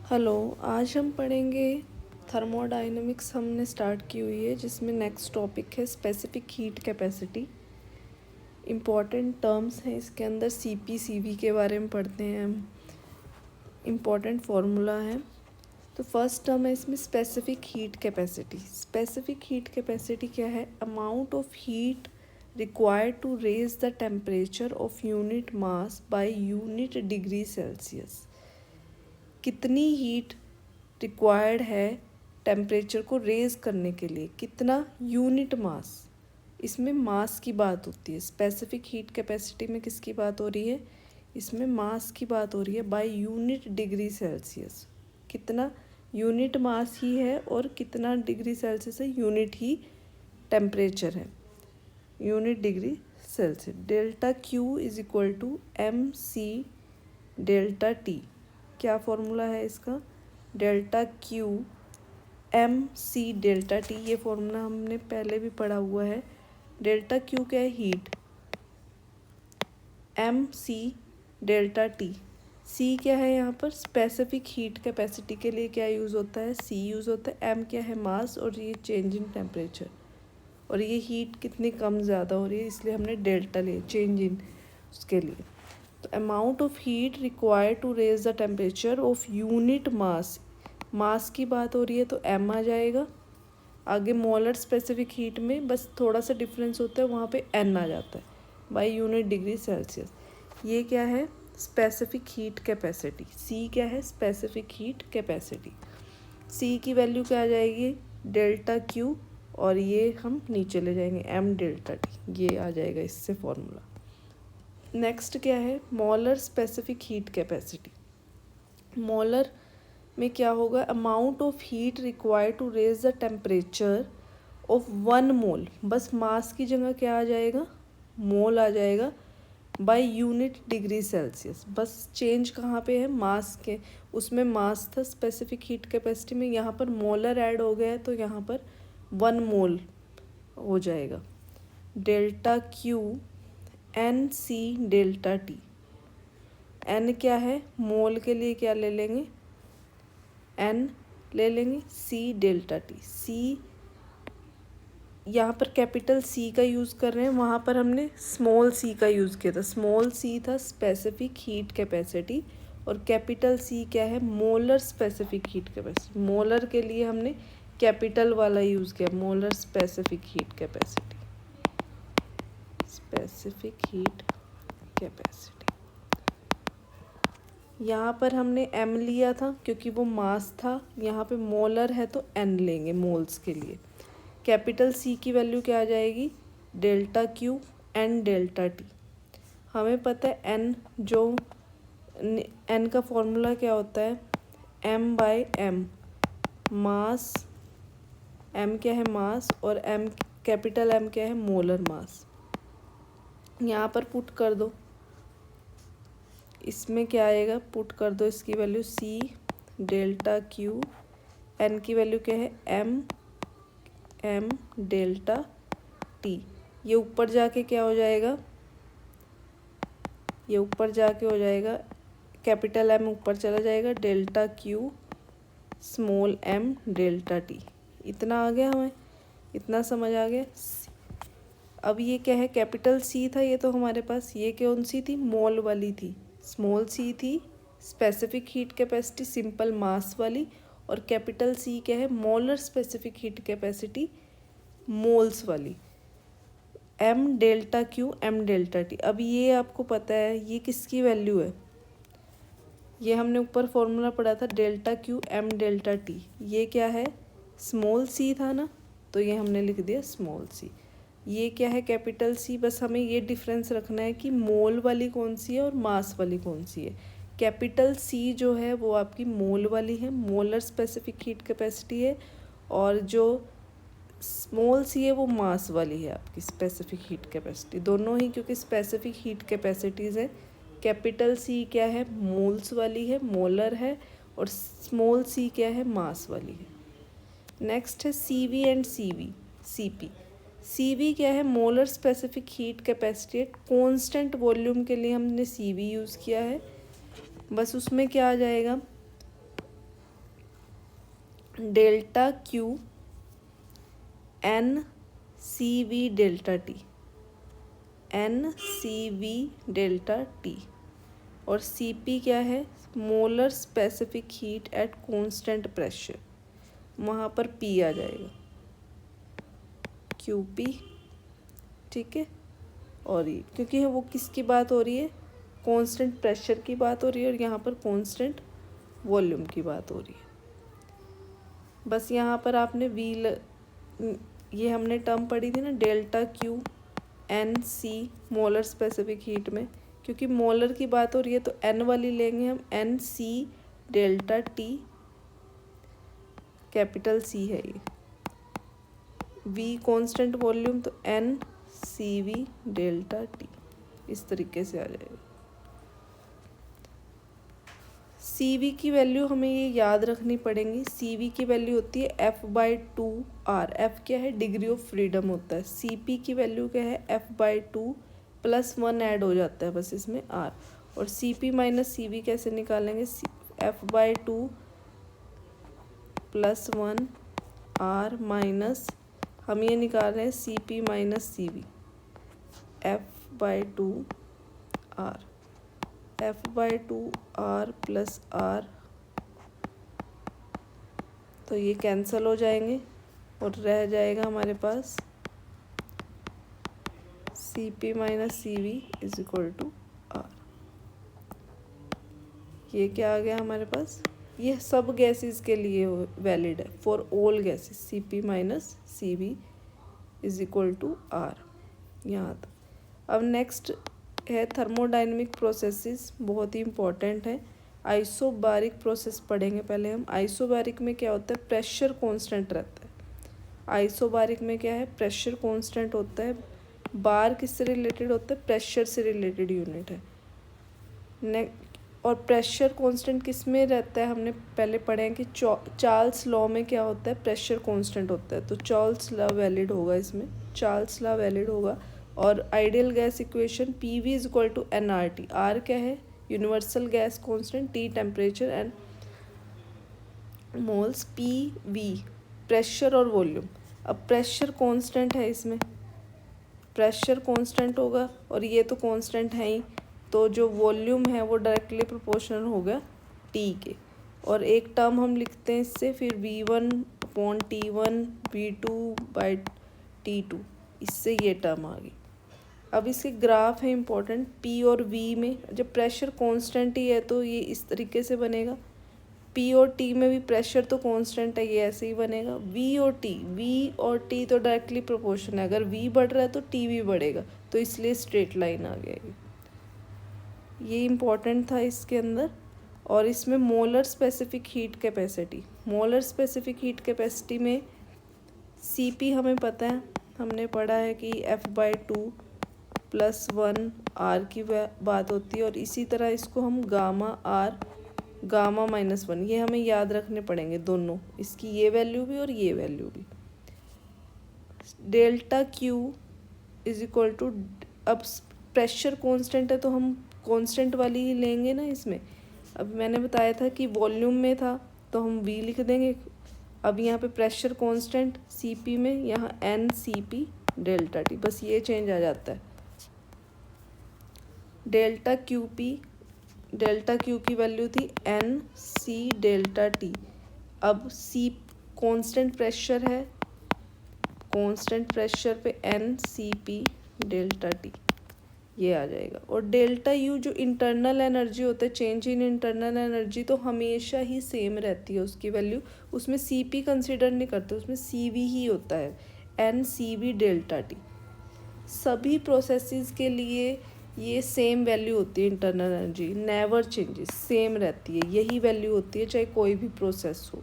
Hello, आज हम पढ़ेंगे थर्मोडायनेमिक्स। हमने स्टार्ट की हुई है जिसमें नेक्स्ट टॉपिक है specific heat capacity. Important terms हैं इसके अंदर, सीपी सीवी के बारे में पढ़ते हैं हम। इम्पॉर्टेंट फार्मूला है। तो फर्स्ट टर्म है इसमें specific heat capacity. Specific heat capacity क्या है? Amount of heat required to raise the temperature of unit mass by unit degree Celsius. कितनी हीट रिक्वायर्ड है टेम्परेचर को रेज करने के लिए, कितना यूनिट मास। इसमें मास की बात होती है। स्पेसिफिक हीट कैपेसिटी में किसकी बात हो रही है? इसमें मास की बात हो रही है बाय यूनिट डिग्री सेल्सियस। कितना यूनिट मास ही है और कितना डिग्री सेल्सियस है, यूनिट ही टेम्परेचर है, unit degree Celsius. Delta Q is equal to M C delta T. क्या फॉर्मूला है इसका? Delta Q M C delta T. ये फॉर्मूला हमने पहले भी पढ़ा हुआ है। डेल्टा क्यू क्या है? Heat. M C delta T. C क्या है यहाँ पर? स्पेसिफिक हीट कैपेसिटी के लिए क्या यूज़ होता है? सी यूज़ होता है। एम क्या है? मास, और ये चेंज इन टेम्परेचर। और ये हीट कितनी कम ज़्यादा हो रही है, इसलिए हमने डेल्टा लिया, चेंज इन उसके लिए। तो amount of heat required to raise the temperature of unit mass. Mass की बात हो रही है तो एम आ जाएगा। आगे मोलर स्पेसिफिक हीट में बस थोड़ा सा डिफरेंस होता है, वहाँ पे एन आ जाता है बाय यूनिट डिग्री सेल्सियस। ये क्या है? Specific heat capacity. सी क्या है? Specific heat capacity. सी की वैल्यू क्या आ जाएगी? डेल्टा क्यू, और ये हम नीचे ले जाएंगे एम डेल्टा टी। ये आ जाएगा इससे फॉर्मूला। नेक्स्ट क्या है? Molar specific heat capacity. Molar में क्या होगा? Amount of heat required to raise the temperature of 1 mole. बस मास की जगह क्या आ जाएगा? मोल आ जाएगा बाय यूनिट डिग्री सेल्सियस। बस चेंज कहाँ पे है? मास के। उसमें मास था स्पेसिफिक हीट कैपेसिटी में, यहाँ पर मोलर ऐड हो गया है तो यहाँ पर 1 मोल हो जाएगा। Delta Q N C delta T. N क्या है? मोल के लिए क्या ले लेंगे? एन ले लेंगे। सी डेल्टा टी। सी यहाँ पर कैपिटल सी का यूज़ कर रहे हैं, वहाँ पर हमने स्मॉल सी का यूज़ किया था। स्मॉल सी था स्पेसिफिक हीट कैपेसिटी, और कैपिटल सी क्या है? Molar specific heat capacity. Molar के लिए हमने कैपिटल वाला यूज़ किया, molar specific heat capacity. Specific heat capacity. यहाँ पर हमने एम लिया था क्योंकि वो मास था, यहाँ पे मोलर है तो एन लेंगे मोल्स के लिए। कैपिटल सी की वैल्यू क्या आ जाएगी? Delta Q N delta T. हमें पता है एन, जो एन का फॉर्मूला क्या होता है? M by M. Mass, M क्या है? मास, और एम कैपिटल एम क्या है? Molar mass. यहाँ पर पुट कर दो, इसमें क्या आएगा? पुट कर दो इसकी value C delta Q. N की वैल्यू क्या है? M M delta T. ये ऊपर जाके क्या हो जाएगा? ये ऊपर जाके हो जाएगा, कैपिटल एम ऊपर चला जाएगा, delta Q small M delta T. इतना आ गया हमें? इतना समझ आ गया? अब ये क्या है? कैपिटल सी था ये तो हमारे पास, ये कौन सी थी? मोल वाली थी। स्मॉल सी थी specific heat capacity, simple mass वाली, और कैपिटल सी क्या है? Molar specific heat capacity, moles वाली। M delta Q M delta T. अब ये आपको पता है ये किसकी वैल्यू है? ये हमने ऊपर फॉर्मूला पढ़ा था, delta Q M delta T. ये क्या है? स्मॉल सी था ना, तो ये हमने लिख दिया स्मॉल सी। ये क्या है? Capital C. बस हमें ये डिफरेंस रखना है कि मोल वाली कौन सी है और मास वाली कौन सी है। कैपिटल सी जो है वो आपकी मोल वाली है, मोलर स्पेसिफिक हीट कैपेसिटी है, और जो स्मॉल सी है वो मास वाली है आपकी स्पेसिफिक हीट कैपेसिटी। दोनों ही क्योंकि स्पेसिफिक हीट कैपेसिटीज़ हैं। कैपिटल सी क्या है? मोल्स वाली है, मोलर है, और स्मॉल सी क्या है? मास वाली है। नेक्स्ट है C V and C V C P. C V क्या है? Molar specific heat capacity. Constant volume के लिए हमने सी वी यूज़ किया है। बस उसमें क्या आ जाएगा? Delta Q N C V delta T, N C V delta T. और सी पी क्या है, molar specific heat at constant pressure, वहाँ पर पी आ जाएगा, क्यू पी। ठीक है, और ये क्योंकि वो किसकी बात हो रही है, कांस्टेंट प्रेशर की बात हो रही है, और यहाँ पर कांस्टेंट वॉल्यूम की बात हो रही है। बस यहाँ पर आपने ये हमने टर्म पढ़ी थी ना, delta Q N C molar specific heat में, क्योंकि मोलर की बात हो रही है तो एन वाली लेंगे हम, N C delta T, capital C है ये, वी कांस्टेंट वॉल्यूम तो N C V delta T, इस तरीके से आ जाएगा। सी वी की वैल्यू हमें ये याद रखनी पड़ेगी। सी वी की वैल्यू होती है F/2R। F क्या है, डिग्री ऑफ फ्रीडम होता है। सी पी की वैल्यू क्या है, F/2 +1 ऐड हो जाता है बस इसमें R। और C P minus C V कैसे निकालेंगे, F/2 +1 R माइनस, हम ये निकाल रहे हैं C P minus C V, F/2 R, F/2 R plus R, तो ये कैंसिल हो जाएंगे और रह जाएगा हमारे पास C P minus C V is equal to R। ये क्या आ गया हमारे पास, ये सब गैसेस के लिए वैलिड है, for all gases C P minus C V is equal to R, यहाँ तक। अब नेक्स्ट है थर्मोडाइनमिक प्रोसेसेस, बहुत ही इंपॉर्टेंट है। आइसोबारिक प्रोसेस पढ़ेंगे पहले हम। आइसोबारिक में क्या होता है, प्रेशर कांस्टेंट रहता है। आइसोबारिक में क्या है, प्रेशर कांस्टेंट होता है। बार किससे रिलेटेड होता है, प्रेशर से रिलेटेड यूनिट है। और प्रेशर कांस्टेंट किस में रहता है, हमने पहले पढ़े हैं कि चार्ल्स लॉ में क्या होता है, प्रेशर कांस्टेंट होता है, तो चार्ल्स लॉ वैलिड होगा इसमें, चार्ल्स लॉ वैलिड होगा। और ideal gas equation P V is equal to N R T. R क्या है, universal gas constant, T temperature and moles, P V pressure और वॉल्यूम। अब प्रेशर कांस्टेंट है, इसमें प्रेशर कांस्टेंट होगा और ये तो कांस्टेंट है ही, तो जो वॉल्यूम है वो डायरेक्टली प्रोपोर्शनल होगा टी के। और एक टर्म हम लिखते हैं इससे, फिर V1/T1 V2/T2, इससे ये टर्म आ गई। अब इसके ग्राफ है इंपॉर्टेंट, पी और वी में जब प्रेशर कांस्टेंट ही है तो ये इस तरीके से बनेगा। पी और टी में भी प्रेशर तो कांस्टेंट है, ये ऐसे ही बनेगा। वी और टी तो डायरेक्टली प्रोपोर्शन है, अगर वी बढ़ रहा है तो टी भी बढ़ेगा, तो इसलिए स्ट्रेट लाइन आ गया ये इम्पॉर्टेंट था इसके अंदर। और इसमें molar specific heat capacity, molar specific heat capacity में सी पी हमें पता है, हमने पढ़ा है कि F/2 +1 R की बात होती है। और इसी तरह इसको हम गामा R गामा -1, ये हमें याद रखने पड़ेंगे दोनों, इसकी ये वैल्यू भी और ये वैल्यू भी। Delta Q is equal to, अब प्रेशर कांस्टेंट है तो हम कांस्टेंट वाली ही लेंगे ना इसमें। अब मैंने बताया था कि वॉल्यूम में था तो हम V लिख देंगे। अब यहाँ पे प्रेशर कांस्टेंट सी पी में, यहाँ N C P delta T, बस ये चेंज आ जाता है। डेल्टा क्यू की वैल्यू थी एन सी डेल्टा टी। अब सी कांस्टेंट प्रेशर है, कांस्टेंट प्रेशर पे N C P delta T, ये आ जाएगा। और डेल्टा यू जो इंटरनल एनर्जी होता है, चेंज इन इंटरनल एनर्जी, तो हमेशा ही सेम रहती है उसकी वैल्यू, उसमें सी पी कंसिडर नहीं करते, उसमें सी वी ही होता है, N C V delta T. सभी प्रोसेसेस के लिए ये सेम वैल्यू होती है, internal energy never changes, same रहती है, यही वैल्यू होती है चाहे कोई भी प्रोसेस हो।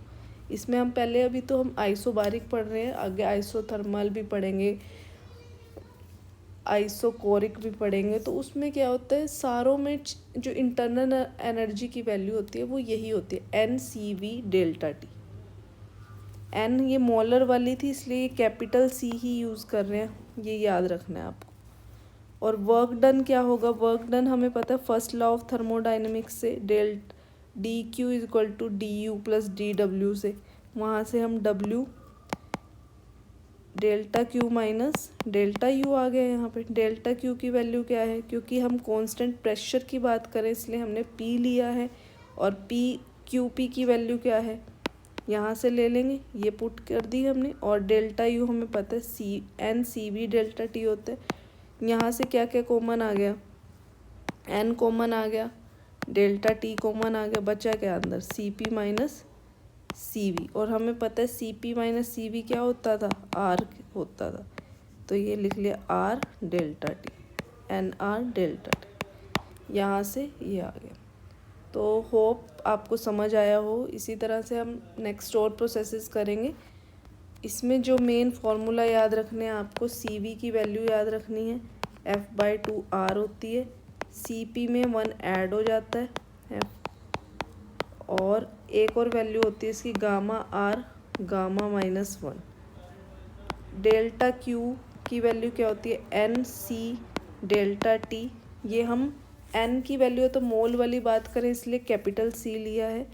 इसमें हम पहले, अभी तो हम आइसोबारिक पढ़ रहे हैं, आगे आइसोथर्मल भी पढ़ेंगे, आइसोकोरिक भी पढ़ेंगे। तो उसमें क्या होता है, सारों में जो इंटरनल एनर्जी की वैल्यू होती है वो यही होती है, N C V delta T. N ये मोलर वाली थी इसलिए कैपिटल सी ही यूज़ कर रहे हैं, ये याद रखना है आपको। और वर्क डन क्या होगा, वर्क डन हमें पता है फर्स्ट लॉ ऑफ थर्मोडाइनमिक्स से, D Q is equal to D U plus D W से। वहाँ से हम W delta Q minus delta U आ गया यहाँ पे। डेल्टा Q की वैल्यू क्या है, क्योंकि हम कांस्टेंट प्रेशर की बात करें इसलिए हमने P लिया है, और QP की वैल्यू क्या है यहाँ से ले लेंगे, ये पुट कर दी हमने। और डेल्टा U हमें पता है NCV डेल्टा T होता है। यहाँ से क्या क्या कॉमन आ गया, N कॉमन आ गया, डेल्टा T कॉमन आ गया, बचा क्या अंदर CP माइनस CV। और हमें पता है CP माइनस CV क्या होता था, R होता था। तो ये लिख लिया R delta T, NR delta T। यहाँ से ये आ गया। तो होप आपको समझ आया हो। इसी तरह से हम नेक्स्ट और प्रोसेसेस करेंगे। इसमें जो मेन फार्मूला याद रखने हैं आपको, CV की वैल्यू याद रखनी है, F/2R होती है। CP में 1 ऐड हो जाता है F, और एक और वैल्यू होती है इसकी gamma R, gamma -1। Delta Q की वैल्यू क्या होती है, NC डेल्टा T। ये हम N की वैल्यू तो मोल वाली बात करें इसलिए कैपिटल C लिया है।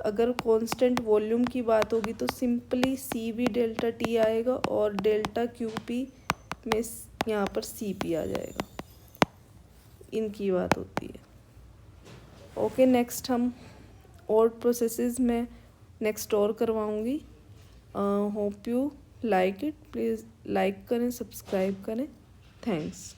अगर कांस्टेंट वॉल्यूम की बात होगी तो सिंपली CV डेल्टा T आएगा, और डेल्टा QP में यहाँ पर CP आ जाएगा। इनकी बात होती है। ओके, नेक्स्ट हम और प्रोसेसेस में नेक्स्ट और करवाऊँगी। Hope you like it. Please like करें, सब्सक्राइब करें। थैंक्स।